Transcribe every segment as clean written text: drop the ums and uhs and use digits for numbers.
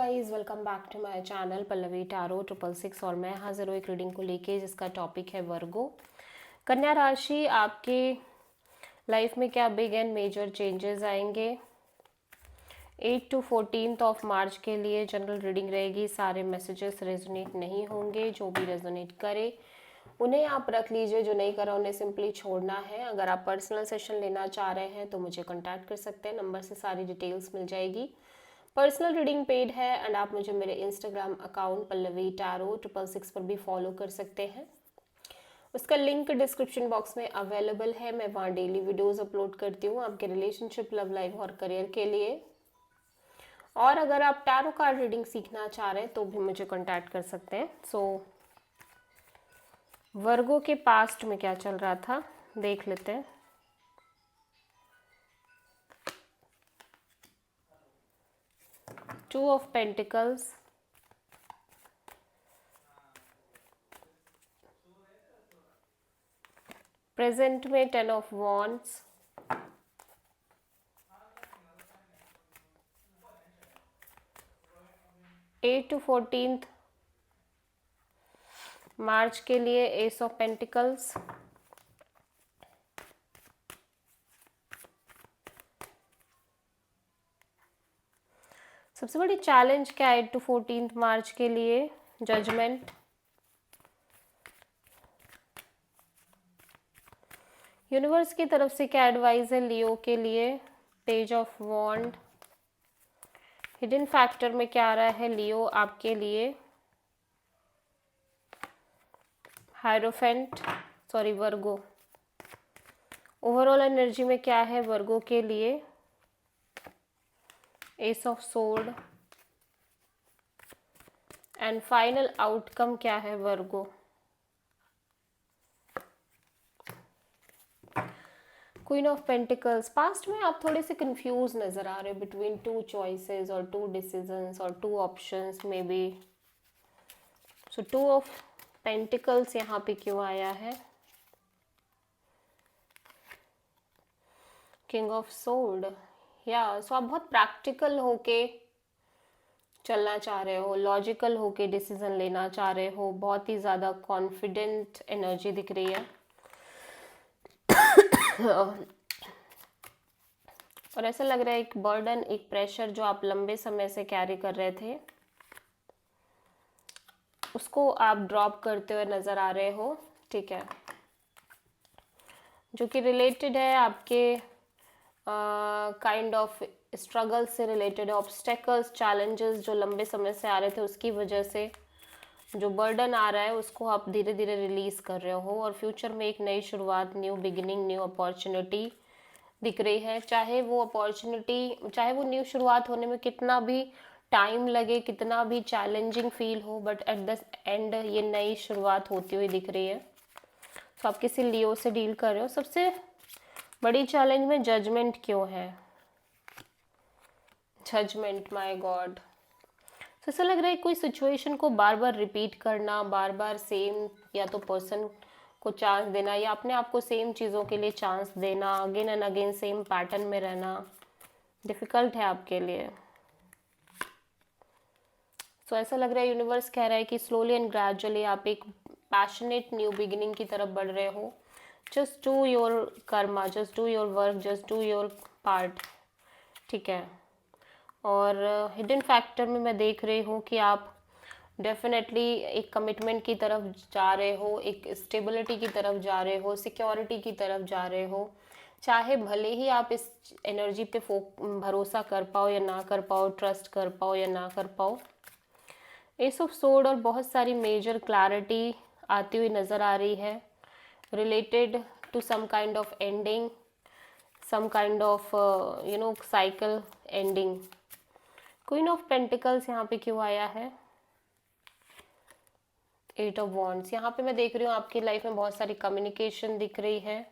Guys, welcome back to my channel Pallavi tarot 666 और मैं हाजिर हूँ एक रीडिंग को लेके जिसका टॉपिक है वर्गो। कन्या राशि, आपके लाइफ में क्या बिग एंड मेजर चेंजेस आएंगे? 8 to 14 ऑफ मार्च के लिए जनरल रीडिंग रहेगी। सारे मैसेजेस रेजोनेट नहीं होंगे, जो भी रेजोनेट करे उन्हें आप रख लीजिए, जो नहीं करा उन्हें सिंपली छोड़ना है। अगर आप पर्सनल सेशन लेना चाह रहे हैं तो मुझे कॉन्टैक्ट कर सकते हैं, नंबर से सारी डिटेल्स मिल जाएगी। पर्सनल रीडिंग पेड है एंड आप मुझे मेरे इंस्टाग्राम अकाउंट पल्लवी टैरो 666 पर भी फॉलो कर सकते हैं। उसका लिंक डिस्क्रिप्शन बॉक्स में अवेलेबल है। मैं वहाँ डेली वीडियोस अपलोड करती हूँ आपके रिलेशनशिप, लव लाइफ और करियर के लिए। और अगर आप टैरो कार्ड रीडिंग सीखना चाह रहे हैं तो भी मुझे कॉन्टैक्ट कर सकते हैं। वर्गो के पास्ट में क्या चल रहा था देख लेते हैं। टू ऑफ पेंटिकल्स, प्रेजेंट में 10 ऑफ वॉन्ड्स, 8 to 14 मार्च के लिए एस ऑफ पेंटिकल्स, सबसे बड़ी चैलेंज क्या है 8 to 14 मार्च के लिए? जजमेंट, यूनिवर्स की तरफ से क्या एडवाइस है लियो के लिए? Page of wands, hidden factor में क्या आ रहा है लियो आपके लिए? Hierophant, sorry Virgo, overall energy में क्या है वर्गो के लिए? Ace of swords, and final outcome क्या है Virgo? Queen of pentacles. Past में आप थोड़े से कंफ्यूज नजर आ रहे हो बिटवीन टू चॉइसेस और टू डिसीजंस और टू ऑप्शंस में भी। सो टू ऑफ पेंटिकल्स यहाँ पे क्यों आया है? किंग ऑफ सोर्ड, या सो आप बहुत प्रैक्टिकल होके चलना चाह रहे हो, लॉजिकल होके डिसीजन लेना चाह रहे हो, बहुत ही ज़्यादा कॉन्फिडेंट एनर्जी दिख रही है। और ऐसा लग रहा है एक बर्डन, एक प्रेशर जो आप लंबे समय से कैरी कर रहे थे उसको आप ड्रॉप करते हुए नज़र आ रहे हो, ठीक है, जो कि रिलेटेड है आपके काइंड ऑफ स्ट्रगल से रिलेटेड है। ऑब्स्टेकल्स, चैलेंजेस जो लंबे समय से आ रहे थे उसकी वजह से जो बर्डन आ रहा है उसको आप धीरे धीरे रिलीज कर रहे हो और फ्यूचर में एक नई शुरुआत, न्यू बिगिनिंग, न्यू अपॉर्चुनिटी दिख रही है। चाहे वो अपॉर्चुनिटी, चाहे वो न्यू शुरुआत होने में कितना भी टाइम लगे, कितना भी चैलेंजिंग फील हो, बट एट द एंड ये नई शुरुआत होती हुई दिख रही है। तो आप किसी लियो से डील कर रहे हो। सबसे बड़ी चैलेंज में जजमेंट क्यों है? Judgement, my God. तो ऐसा लग रहा है कोई सिचुएशन को बार बार रिपीट करना, बार बार सेम या तो पर्सन को चांस देना या अपने आप को सेम चीज़ों के लिए चांस देना, again and again same pattern में रहना डिफ़िकल्ट है आपके लिए। तो ऐसा लग रहा है यूनिवर्स कह रहा है कि स्लोली एंड ग्रेजुअली आप एक पैशनेट न्यू बिगिनिंग की तरफ बढ़ रहे हो। Just do your Karma, just do your work, just do your part, ठीक है। और हिडन फैक्टर में मैं देख रही हूँ कि आप डेफिनेटली एक कमिटमेंट की तरफ जा रहे हो, एक स्टेबिलिटी की तरफ जा रहे हो, सिक्योरिटी की तरफ जा रहे हो। चाहे भले ही आप इस एनर्जी पे भरोसा कर पाओ या ना कर पाओ, ट्रस्ट कर पाओ या ना कर पाओ। एस ऑफ सोर्ड और बहुत सारी मेजर क्लैरिटी आती हुई नज़र आ रही है related to some kind of ending, some kind of cycle ending. Queen of pentacles यहाँ पे क्यों आया है? 8 ऑफ वॉन्ड्स। यहाँ पे मैं देख रही हूँ आपकी लाइफ में बहुत सारी कम्युनिकेशन दिख रही है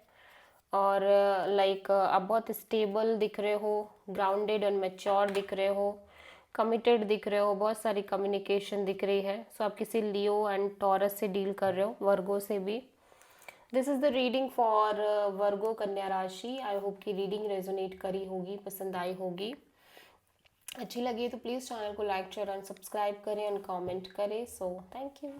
और आप बहुत स्टेबल दिख रहे हो, ग्राउंडेड एंड मैच्योर दिख रहे हो, कमिटेड दिख रहे हो, बहुत सारी कम्युनिकेशन दिख रही है। सो आप किसी लियो एंड टॉरस से डील कर रहे हो, वर्गो से भी। This is the reading for Virgo कन्या राशि। आई होप कि रीडिंग रेजोनेट करी होगी, पसंद आई होगी। अच्छी लगी है तो प्लीज़ चैनल को लाइक शेयर एंड सब्सक्राइब करें एंड कमेंट करें। So thank you.